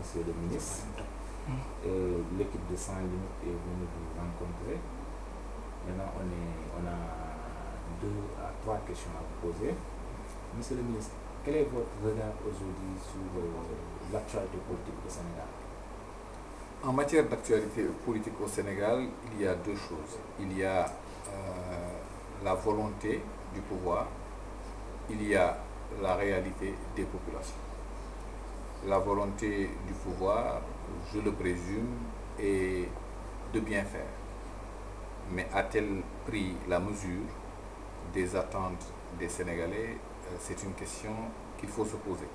Monsieur le ministre. L'équipe de Sans Limites est venue vous rencontrer. Maintenant, on a 2 à 3 questions à vous poser. Monsieur le ministre, quel est votre regard aujourd'hui sur l'actualité politique au Sénégal? En matière d'actualité politique au Sénégal, il y a 2 choses. Il y a la volonté du pouvoir, il y a la réalité des populations. La volonté du pouvoir, je le présume, est de bien faire. Mais a-t-elle pris la mesure des attentes des Sénégalais? C'est une question qu'il faut se poser.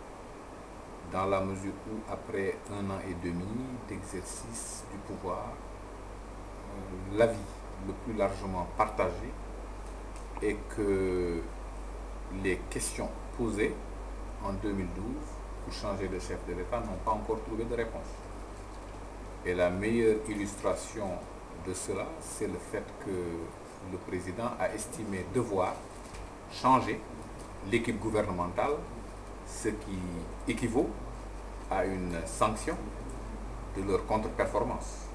Dans la mesure où, après 1 an et demi d'exercice du pouvoir, l'avis le plus largement partagé est que les questions posées en 2012 pour changer de chef de l'État n'ont pas encore trouvé de réponse. Et la meilleure illustration de cela, c'est le fait que le président a estimé devoir changer l'équipe gouvernementale, ce qui équivaut à une sanction de leur contre-performance.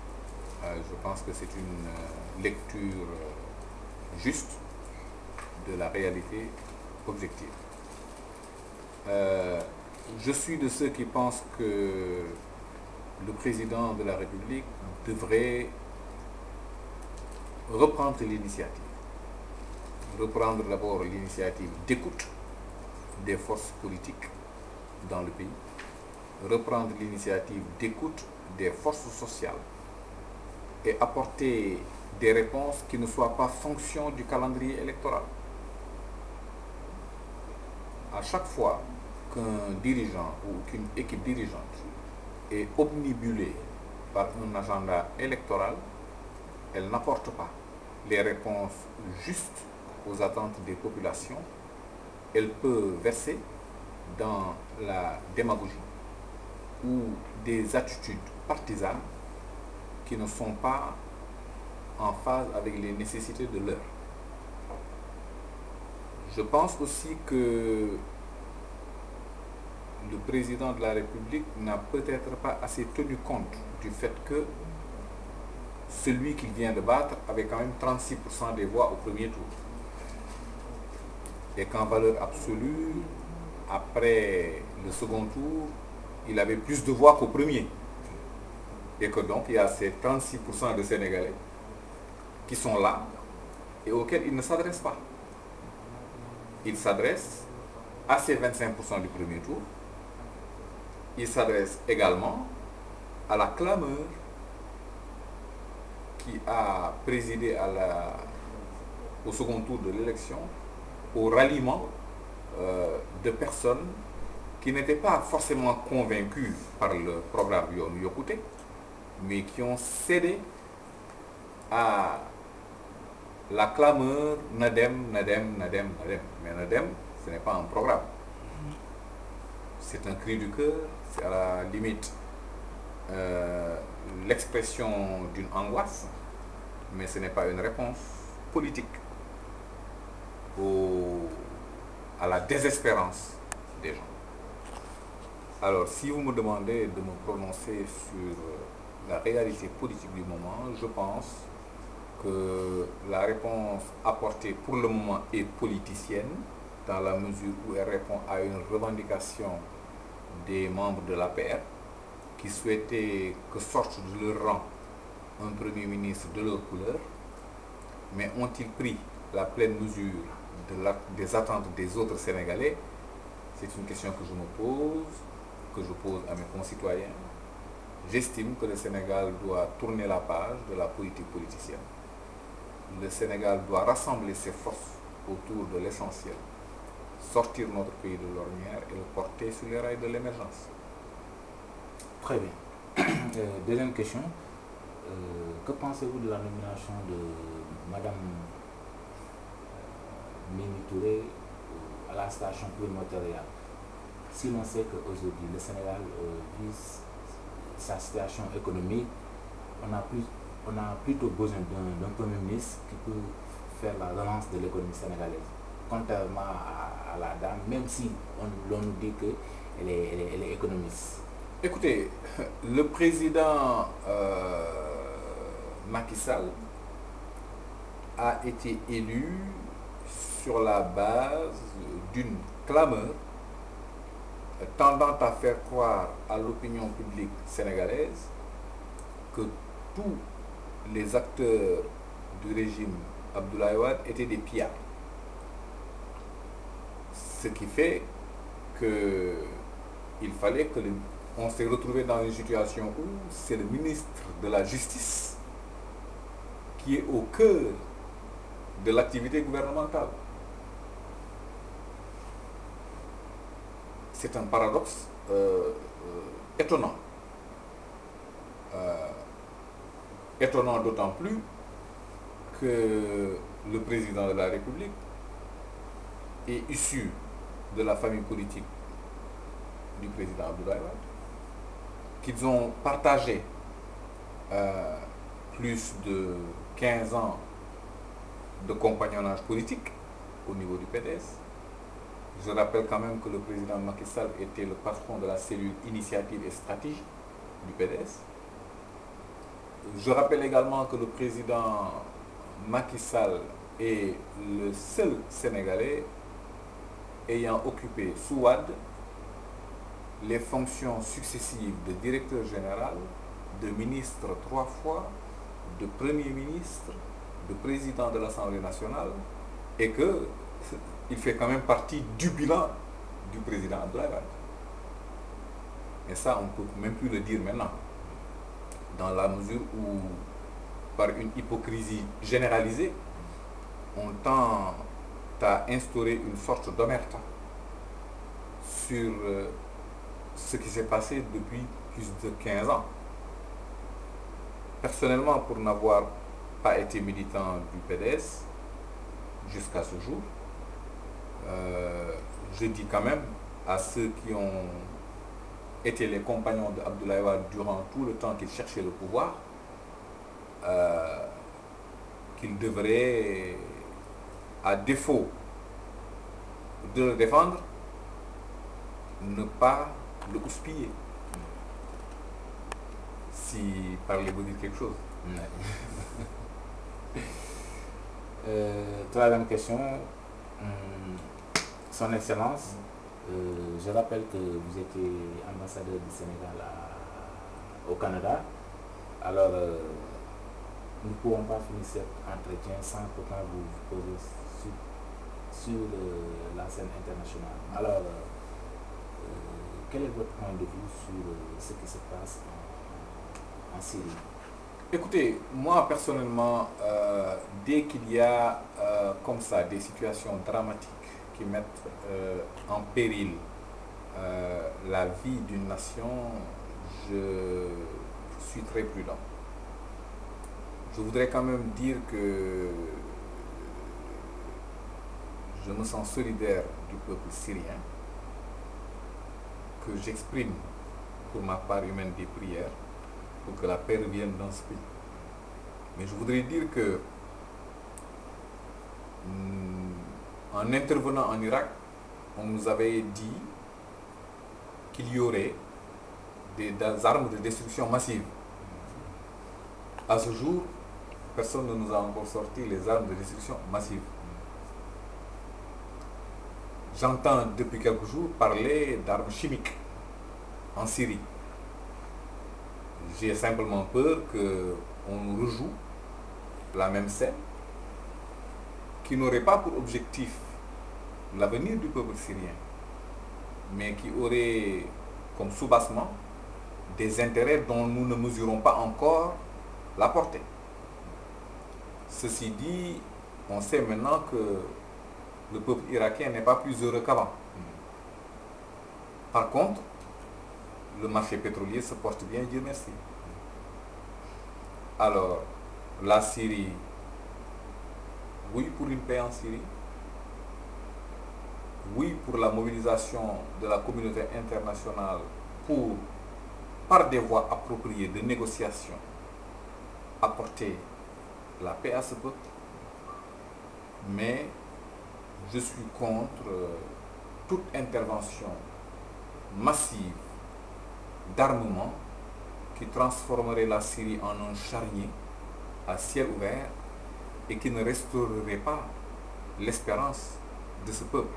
Je pense que c'est une lecture juste de la réalité objective. Je suis de ceux qui pensent que le président de la République devrait reprendre l'initiative. Reprendre d'abord l'initiative d'écoute des forces politiques dans le pays. Reprendre l'initiative d'écoute des forces sociales et apporter des réponses qui ne soient pas fonction du calendrier électoral. À chaque fois qu'un dirigeant ou qu'une équipe dirigeante est obnubilée par un agenda électoral, elle n'apporte pas les réponses justes aux attentes des populations. Elle peut verser dans la démagogie ou des attitudes partisanes qui ne sont pas en phase avec les nécessités de l'heure. Je pense aussi que le président de la République n'a peut-être pas assez tenu compte du fait que celui qu'il vient de battre avait quand même 36% des voix au premier tour. Et qu'en valeur absolue, après le second tour, il avait plus de voix qu'au premier. Et que donc il y a ces 36% de Sénégalais qui sont là et auxquels il ne s'adresse pas. Il s'adresse à ces 25% du premier tour. Il s'adresse également à la clameur qui a présidé au second tour de l'élection, au ralliement de personnes qui n'étaient pas forcément convaincues par le programme Yoonu Yokkute, mais qui ont cédé à la clameur Nadem, Nadem, Nadem, Nadem. Mais Nadem, ce n'est pas un programme. C'est un cri du cœur, c'est à la limite l'expression d'une angoisse, mais ce n'est pas une réponse politique à la désespérance des gens. Alors, si vous me demandez de me prononcer sur la réalité politique du moment, je pense que la réponse apportée pour le moment est politicienne, dans la mesure où elle répond à une revendication des membres de l'APR qui souhaitaient que sorte de leur rang un Premier ministre de leur couleur, mais ont-ils pris la pleine mesure des attentes des autres Sénégalais? C'est une question que je me pose, que je pose à mes concitoyens. J'estime que le Sénégal doit tourner la page de la politique politicienne. Le Sénégal doit rassembler ses forces autour de l'essentiel, sortir notre pays de l'ornière et le porter sur les rails de l'émergence. Très bien. Deuxième question. Que pensez-vous de la nomination de Madame Mimi Touré à la station primordiale? Si l'on sait qu'aujourd'hui le Sénégal vise sa situation économique, on a plutôt besoin d'un Premier ministre qui peut faire la relance de l'économie sénégalaise. Contrairement à la dame, même si l'on nous dit qu'elle est économiste. Écoutez, le président Macky Sall a été élu sur la base d'une clameur tendant à faire croire à l'opinion publique sénégalaise que tous les acteurs du régime Abdoulaye Wade étaient des pillards. Ce qui fait que il fallait que on s'est retrouvé dans une situation où c'est le ministre de la Justice qui est au cœur de l'activité gouvernementale. C'est un paradoxe étonnant. Étonnant d'autant plus que le président de la République est issu de la famille politique du président Abdoulaye Wade, qu'ils ont partagé plus de 15 ans de compagnonnage politique au niveau du PDS. Je rappelle quand même que le président Macky Sall était le patron de la cellule initiative et stratégie du PDS. Je rappelle également que le président Macky Sall est le seul Sénégalais ayant occupé sous Wade les fonctions successives de directeur général, de ministre 3 fois, de premier ministre, de président de l'Assemblée nationale, et que il fait quand même partie du bilan du président Abdoulaye Wade. Et ça, on ne peut même plus le dire maintenant, dans la mesure où, par une hypocrisie généralisée, on tend à instaurer une sorte d'omerta sur ce qui s'est passé depuis plus de 15 ans. Personnellement, pour n'avoir pas été militant du PDS jusqu'à ce jour, je dis quand même à ceux qui ont été les compagnons d'Abdoulaye Wade durant tout le temps qu'il cherchait le pouvoir, qu'ils devraient, à défaut de le défendre, ne pas le houspiller. Si parler veut dire quelque chose. Troisième question. Son Excellence, je rappelle que vous étiez ambassadeur du Sénégal au Canada. Alors, nous ne pouvons pas finir cet entretien sans pourtant vous poser sur la scène internationale. Alors, quel est votre point de vue sur ce qui se passe en Syrie? Écoutez, moi personnellement, dès qu'il y a comme ça des situations dramatiques qui mettent en péril la vie d'une nation, je suis très prudent. Je voudrais quand même dire que je me sens solidaire du peuple syrien, que j'exprime pour ma part humaine des prières pour que la paix revienne dans ce pays. Mais je voudrais dire que en intervenant en Irak, on nous avait dit qu'il y aurait des armes de destruction massive. À ce jour, personne ne nous a encore sorti les armes de destruction massive. J'entends depuis quelques jours parler d'armes chimiques en Syrie. J'ai simplement peur qu'on nous rejoue la même scène qui n'aurait pas pour objectif l'avenir du peuple syrien, mais qui aurait comme soubassement des intérêts dont nous ne mesurons pas encore la portée. Ceci dit, on sait maintenant que le peuple irakien n'est pas plus heureux qu'avant. Par contre, le marché pétrolier se porte bien, Dieu merci. Alors, la Syrie, oui pour une paix en Syrie, oui pour la mobilisation de la communauté internationale pour, par des voies appropriées de négociation, apporter la paix à ce peuple, mais je suis contre toute intervention massive d'armement qui transformerait la Syrie en un charnier à ciel ouvert et qui ne restaurerait pas l'espérance de ce peuple.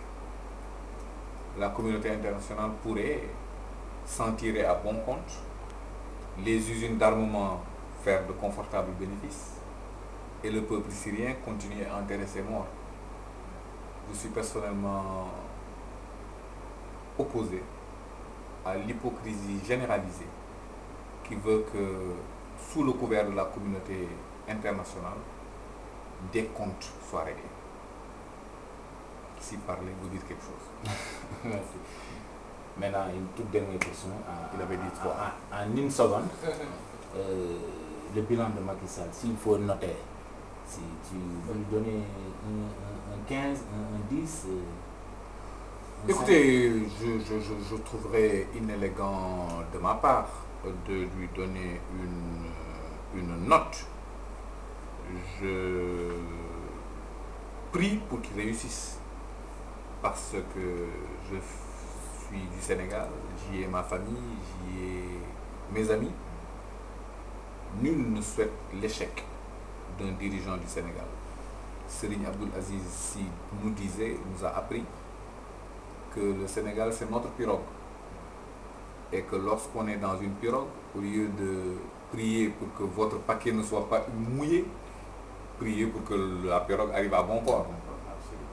La communauté internationale pourrait s'en tirer à bon compte, les usines d'armement faire de confortables bénéfices et le peuple syrien continuer à enterrer ses morts. Je suis personnellement opposé à l'hypocrisie généralisée qui veut que, sous le couvert de la communauté internationale, des comptes soient réglés. Si parler, vous dites quelque chose. Merci. Maintenant, une toute dernière question. Il avait dit 3. En une seconde, le bilan de Macky Sall, s'il faut noter, si tu veux lui donner un 15, un 10, écoutez, je trouverais inélégant de ma part de lui donner une note. Je prie pour qu'il réussisse parce que je suis du Sénégal, j'y ai ma famille, j'y ai mes amis. Nul ne souhaite l'échec d'un dirigeant du Sénégal. Serigne Abdoul Aziz Sy nous a appris que le Sénégal c'est notre pirogue et que lorsqu'on est dans une pirogue, au lieu de prier pour que votre paquet ne soit pas mouillé, priez pour que la pirogue arrive à bon port.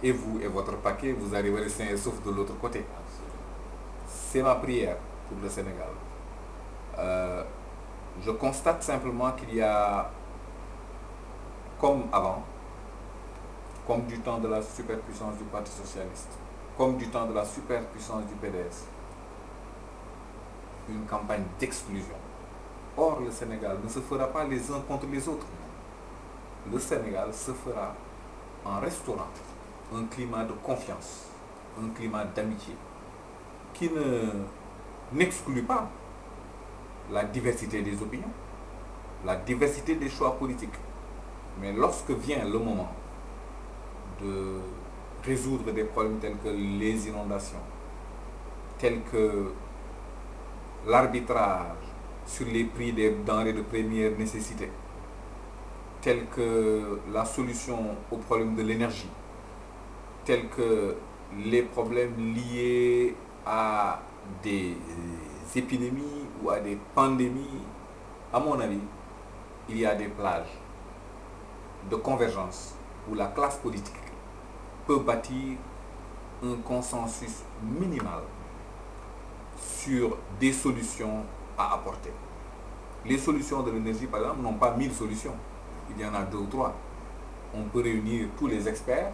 Et vous et votre paquet, vous arriverez sains et saufs de l'autre côté. C'est ma prière pour le Sénégal. Je constate simplement qu'il y a, comme avant, comme du temps de la superpuissance du Parti Socialiste, comme du temps de la superpuissance du PDS, une campagne d'exclusion. Or, le Sénégal ne se fera pas les uns contre les autres. Le Sénégal se fera en restaurant un climat de confiance, un climat d'amitié, qui n'exclut pas la diversité des opinions, la diversité des choix politiques. Mais lorsque vient le moment de résoudre des problèmes tels que les inondations, tels que l'arbitrage sur les prix des denrées de première nécessité, tels que la solution aux problèmes de l'énergie, tels que les problèmes liés à des épidémies ou à des pandémies, à mon avis, il y a des plages de convergence où la classe politique peut bâtir un consensus minimal sur des solutions à apporter. Les solutions de l'énergie, par exemple, n'ont pas 1000 solutions. Il y en a 2 ou 3. On peut réunir tous les experts,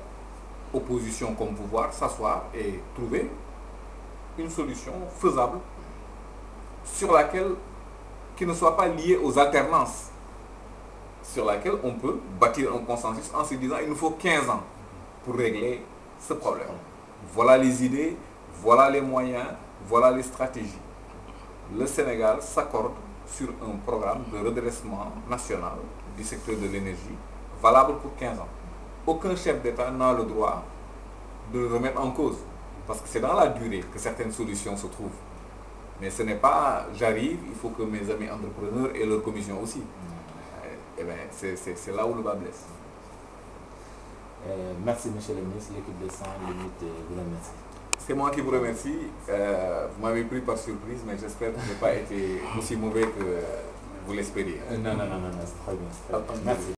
opposition comme pouvoir, s'asseoir et trouver une solution faisable sur laquelle, qui ne soit pas liée aux alternances, sur laquelle on peut bâtir un consensus en se disant il nous faut 15 ans pour régler ce problème. Voilà les idées, voilà les moyens, voilà les stratégies. Le Sénégal s'accorde sur un programme de redressement national du secteur de l'énergie valable pour 15 ans. Aucun chef d'État n'a le droit de le remettre en cause parce que c'est dans la durée que certaines solutions se trouvent. Mais ce n'est pas j'arrive, il faut que mes amis entrepreneurs et leur commission aussi. Eh bien, c'est là où le bas blesse. Merci, monsieur le ministre. L'équipe de Sans Limites vous remercie. C'est moi qui vous remercie. Vous m'avez pris par surprise, mais j'espère que je n'ai pas été aussi mauvais que vous l'espériez. Non, c'est très bien. Merci.